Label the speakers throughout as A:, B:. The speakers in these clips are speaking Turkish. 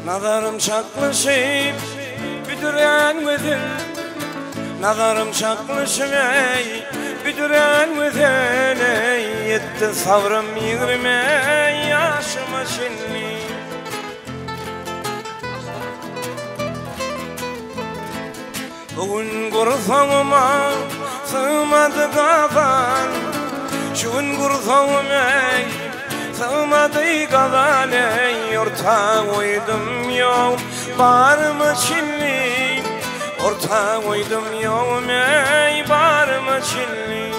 A: Nazarım çaklaşıp büdürenmedin, nazarım çaklaşıp büdürenmedin. Yetti sabrım 20 yaşıma şimdi. Bugün kursağıma sığmadı kafan, şu gün kursağıma sığmadı kafan. Orta koydum yol var mı Çinli, orta koydum yol var mı Çinli.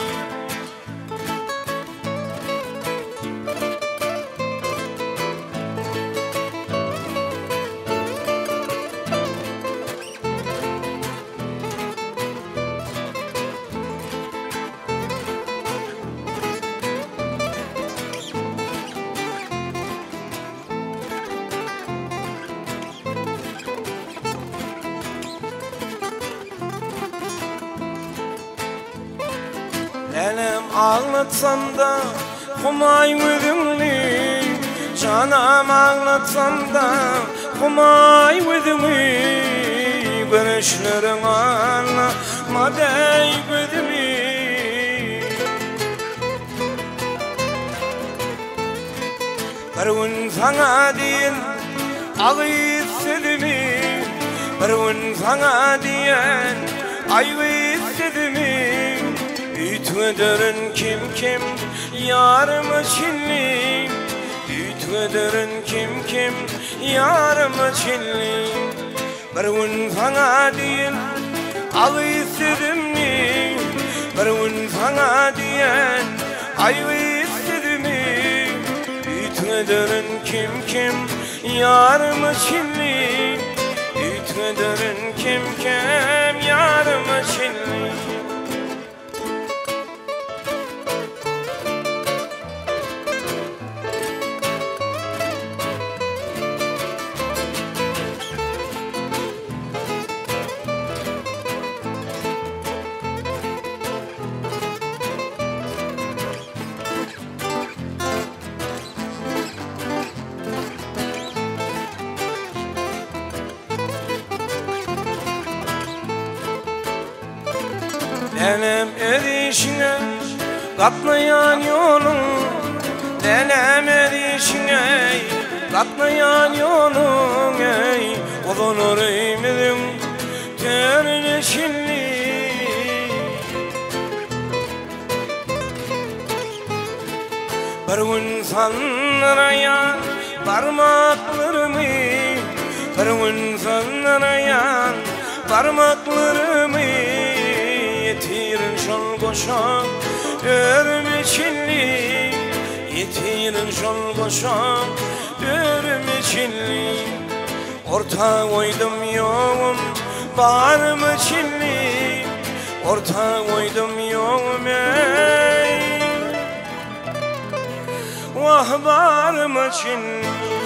A: Elem ağlatsam da kumay müdümlü, canım ağlatsam da kumay müdümlü. Görüşlerin anlamadı güdümü. Bir gün sana diyen ağı istedimi, bir gün sana diyen ayı istedimi. Ütüdürün kim kim yarımı Çinli, ütüdürün kim kim yarımı Çinli. Bir gün sana diyen ağı istedimni, bir gün sana diyen ayı istedimi. Ütüdürün kim kim yarımı Çinli, ütüdürün kim kim yarımı Çinli. Lenem erişine katlayan yolun, lenem erişine katlayan yolun. Uzunur ümidim törüne şimdi. Bir gün sanrayan parmaklarımı, bir gün sanrayan parmaklarımı. Yetirin şol koşan örümü Çinli, yetirin şol koşan örümü Çinli. Orta koydum yolum var mı Çinli, orta koydum yolum vah var mı Çinli.